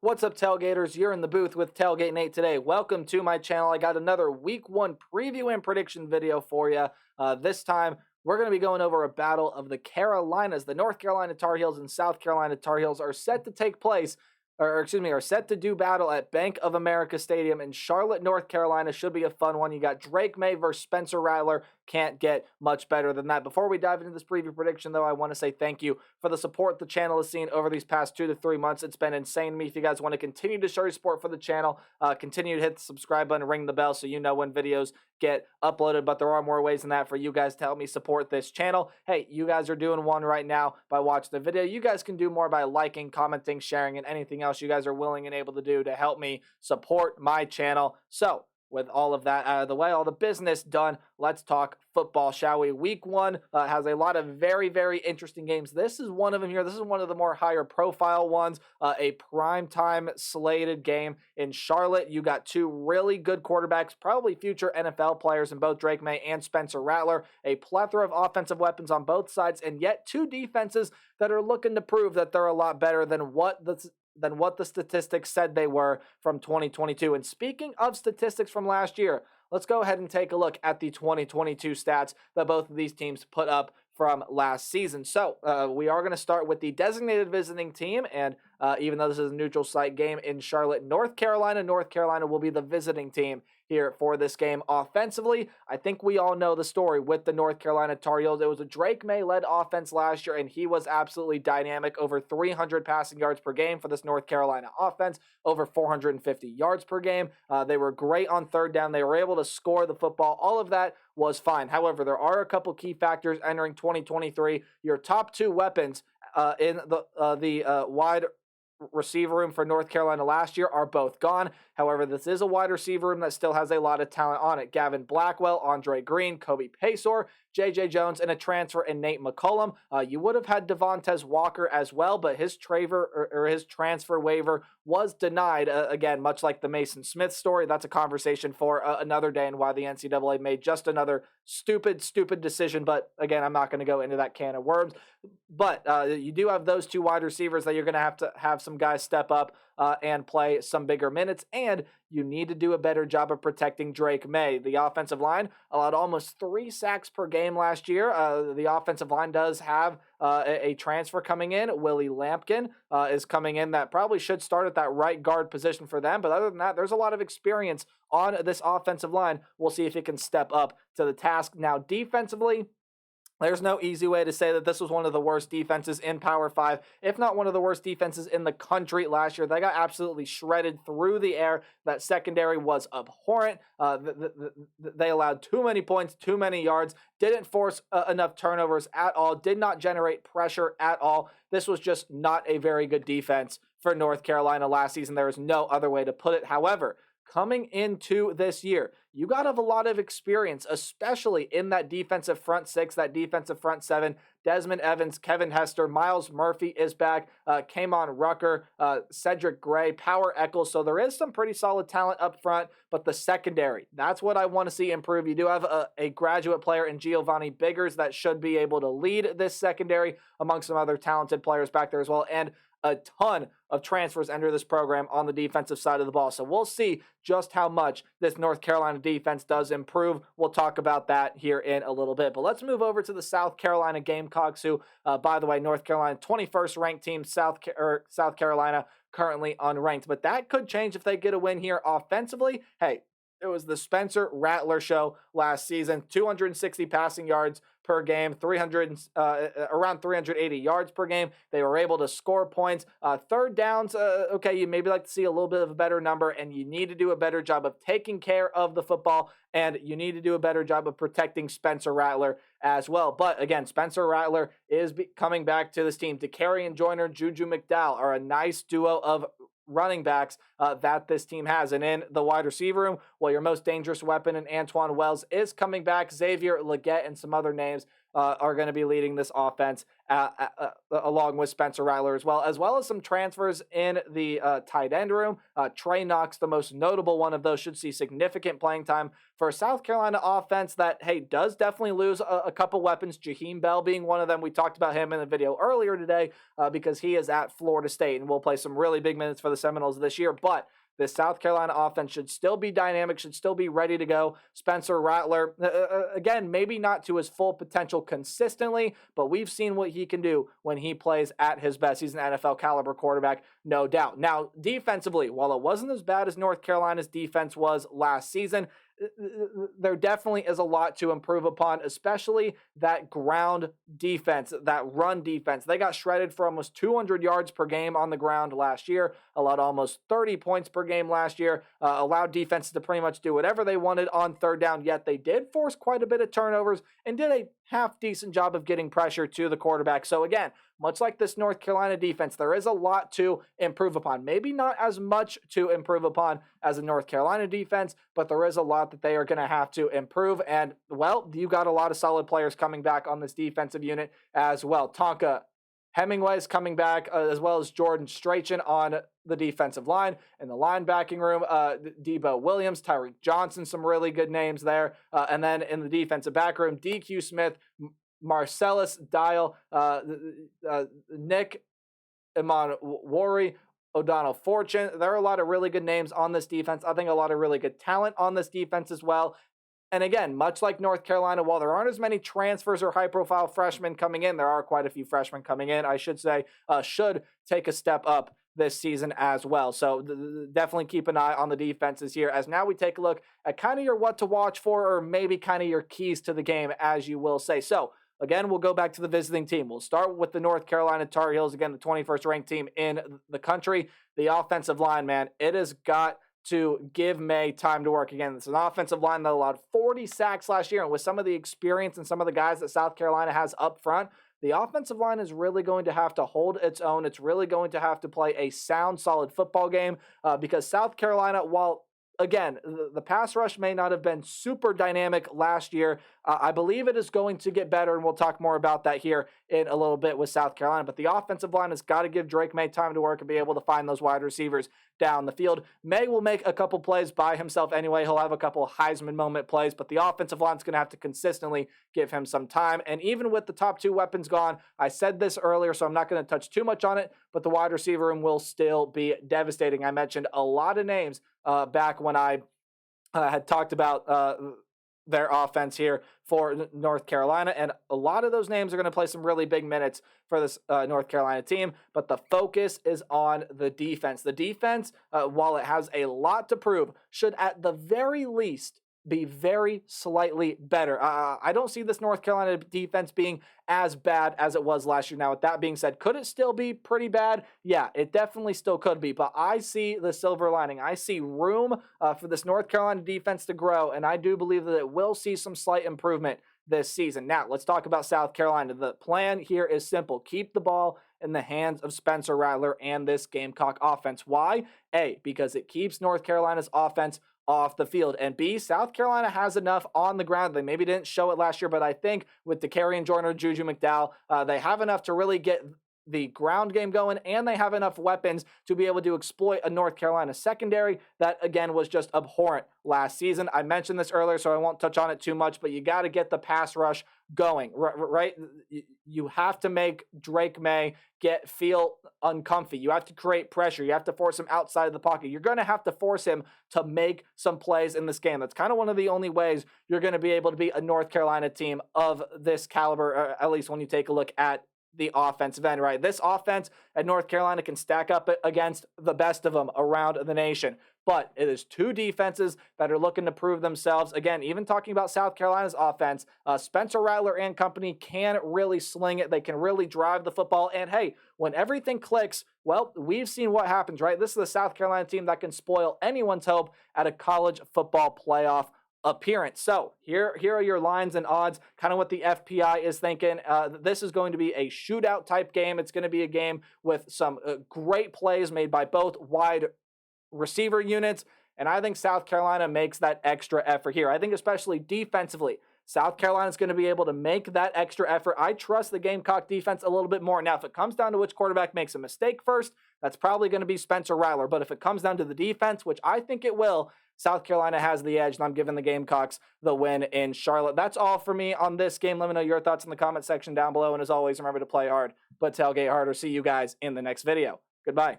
What's up, Tailgaters? You're in the booth with Tailgate Nate today. Welcome to my channel. I got another Week 1 preview and prediction video for you. This time, we're going to be going over a battle of the Carolinas. The North Carolina Tar Heels and South Carolina Tar Heels are set to take place, are set to do battle at Bank of America Stadium in Charlotte, North Carolina. Should be a fun one. You got Drake May versus Spencer Rattler. Can't get much better than that. Before we dive into this preview prediction, though, I want to say thank you for the support the channel has seen over these past 2 to 3 months. It's been insane to me. If you guys want to continue to show your support for the channel, continue to hit the subscribe button, ring the bell so you know when videos get uploaded, but there are more ways than that for you guys to help me support this channel. Hey, you guys are doing one right now by watching the video. You guys can do more by liking, commenting, sharing, and anything else you guys are willing and able to do to help me support my channel. So, with all of that out of the way, all the business done, let's talk football, shall we? Week 1 has a lot of very, very interesting games. This is one of them here. This is one of the more higher profile ones, a primetime slated game in Charlotte. You got 2 really good quarterbacks, probably future NFL players in both Drake May and Spencer Rattler, a plethora of offensive weapons on both sides, and yet 2 defenses that are looking to prove that they're a lot better than what the statistics said they were from 2022. And speaking of statistics from last year, let's go ahead and take a look at the 2022 stats that both of these teams put up from last season. So we are going to start with the designated visiting team, and even though this is a neutral site game in Charlotte, North Carolina will be the visiting team here for this game. Offensively, I think we all know the story with the North Carolina Tar Heels. It was a Drake May-led offense last year, and he was absolutely dynamic. Over 300 passing yards per game for this North Carolina offense, over 450 yards per game. They were great on third down. They were able to score the football. All of that was fine. However, there are a couple key factors entering 2023. Your top 2 weapons in the wide receiver room for North Carolina last year are both gone. However, this is a wide receiver room that still has a lot of talent on it. Gavin Blackwell, Andre Green, Kobe Paysour, J.J. Jones, and a transfer in Nate McCullum. You would have had Devontae Walker as well, but his transfer waiver was denied. Again, much like the Mason Smith story, that's a conversation for another day and why the NCAA made just another stupid decision. But again, I'm not going to go into that can of worms. But you do have those 2 wide receivers that you're going to have some guys step up and play some bigger minutes, and you need to do a better job of protecting Drake May. The offensive line allowed almost 3 sacks per game last year. The offensive line does have a transfer coming in. Willie Lampkin is coming in that probably should start at that right guard position for them, but other than that, there's a lot of experience on this offensive line. We'll see if it can step up to the task. Now, defensively, there's no easy way to say that this was one of the worst defenses in Power 5, if not one of the worst defenses in the country last year. They got absolutely shredded through the air. That secondary was abhorrent. They allowed too many points, too many yards, didn't force enough turnovers at all, did not generate pressure at all. This was just not a very good defense for North Carolina last season. There is no other way to put it. However, coming into this year, you got to have a lot of experience, especially in that defensive front 6, that defensive front 7. Desmond Evans, Kevin Hester, Miles Murphy is back, Kamon Rucker, Cedric Gray, Power Eccles. So there is some pretty solid talent up front, but the secondary, that's what I want to see improve. You do have a graduate player in Giovanni Biggers that should be able to lead this secondary among some other talented players back there as well, and a ton of transfers enter this program on the defensive side of the ball. So we'll see just how much this North Carolina defense does improve. We'll talk about that here in a little bit. But let's move over to the South Carolina Gamecocks, who, by the way, North Carolina, 21st ranked team, South Carolina currently unranked. But that could change if they get a win here offensively. Hey, it was the Spencer Rattler show last season. 260 passing yards per game, around 380 yards per game. They were able to score points. Third downs, okay, you maybe like to see a little bit of a better number, and you need to do a better job of taking care of the football, and you need to do a better job of protecting Spencer Rattler as well. But again, Spencer Rattler is coming back to this team. DeCarry and Joyner, Juju McDowell are a nice duo of running backs that this team has. And in the wide receiver room, well, your most dangerous weapon in Antoine Wells is coming back. Xavier Legette and some other names are going to be leading this offense along with Spencer Rattler, as well as some transfers in the tight end room. Trey Knox, the most notable one of those, should see significant playing time for a South Carolina offense that, hey, does definitely lose a couple weapons, Jaheim Bell being one of them. We talked about him in the video earlier today because he is at Florida State and will play some really big minutes for the Seminoles this year. But this South Carolina offense should still be dynamic, should still be ready to go. Spencer Rattler, again, maybe not to his full potential consistently, but we've seen what he can do when he plays at his best. He's an NFL caliber quarterback, no doubt. Now, defensively, while it wasn't as bad as North Carolina's defense was last season, there definitely is a lot to improve upon, especially that ground defense, that run defense. They got shredded for almost 200 yards per game on the ground last year, allowed almost 30 points per game last year, allowed defenses to pretty much do whatever they wanted on third down, yet they did force quite a bit of turnovers and did a half-decent job of getting pressure to the quarterback. So again, much like this North Carolina defense, there is a lot to improve upon. Maybe not as much to improve upon as a North Carolina defense, but there is a lot that they are going to have to improve. And, well, you got a lot of solid players coming back on this defensive unit as well. Tonka Hemingway's coming back, as well as Jordan Strachan on the defensive line. In the linebacking room, Debo Williams, Tyreek Johnson, some really good names there. And then in the defensive back room, DQ Smith, Marcellus Dial, Nick Imanwari, O'Donnell Fortune. There are a lot of really good names on this defense. I think a lot of really good talent on this defense as well. And again, much like North Carolina, while there aren't as many transfers or high-profile freshmen coming in, there are quite a few freshmen coming in, I should say, should take a step up this season as well. So definitely keep an eye on the defenses here, as now we take a look at kind of your what to watch for, or maybe kind of your keys to the game, as you will say. So again, we'll go back to the visiting team. We'll start with the North Carolina Tar Heels, again, the 21st ranked team in the country. The offensive line, man, it has got to give May time to work. Again, it's an offensive line that allowed 40 sacks last year, and with some of the experience and some of the guys that South Carolina has up front, the offensive line is really going to have to hold its own. It's really going to have to play a sound, solid football game because South Carolina, while again, the pass rush may not have been super dynamic last year, I believe it is going to get better, and we'll talk more about that here in a little bit with South Carolina. But the offensive line has got to give Drake May time to work and be able to find those wide receivers down the field. May will make a couple plays by himself anyway. He'll have a couple Heisman moment plays, but the offensive line is going to have to consistently give him some time. And even with the top two weapons gone, I said this earlier, so I'm not going to touch too much on it, but the wide receiver room will still be devastating. I mentioned a lot of names back when I had talked about their offense here for North Carolina, and a lot of those names are going to play some really big minutes for this North Carolina team, but the focus is on the defense. The defense, while it has a lot to prove, should at the very least be very slightly better. I don't see this North Carolina defense being as bad as it was last year. Now, with that being said, could it still be pretty bad? Yeah, it definitely still could be, but I see the silver lining. I see room for this North Carolina defense to grow, and I do believe that it will see some slight improvement this season. Now, let's talk about South Carolina. The plan here is simple. Keep the ball in the hands of Spencer Rattler and this Gamecock offense. Why? A, because it keeps North Carolina's offense off the field, and B, South Carolina has enough on the ground. They maybe didn't show it last year, but I think with DeCarrion Joyner, Juju McDowell, they have enough to really get the ground game going, and they have enough weapons to be able to exploit a North Carolina secondary that, again, was just abhorrent last season. I mentioned this earlier, so I won't touch on it too much, but you got to get the pass rush going, right? You have to make Drake May feel uncomfy. You have to create pressure. You have to force him outside of the pocket. You're going to have to force him to make some plays in this game. That's kind of one of the only ways you're going to be able to beat a North Carolina team of this caliber, at least when you take a look at the offensive end, right? This offense at North Carolina can stack up against the best of them around the nation. But it is two defenses that are looking to prove themselves. Again, even talking about South Carolina's offense, Spencer Rattler and company can really sling it. They can really drive the football. And hey, when everything clicks, well, we've seen what happens, right? This is the South Carolina team that can spoil anyone's hope at a college football playoff appearance. So here are your lines and odds, kind of what the FPI is thinking. This is going to be a shootout type game. It's going to be a game with some great plays made by both wide receiver units, and I think South Carolina makes that extra effort here. I think especially defensively, South Carolina's going to be able to make that extra effort. I trust the Gamecock defense a little bit more. Now, if it comes down to which quarterback makes a mistake first, that's probably going to be Spencer Rattler. But if it comes down to the defense, which I think it will, South Carolina has the edge, and I'm giving the Gamecocks the win in Charlotte. That's all for me on this game. Let me know your thoughts in the comment section down below. And as always, remember to play hard, but tailgate harder. See you guys in the next video. Goodbye.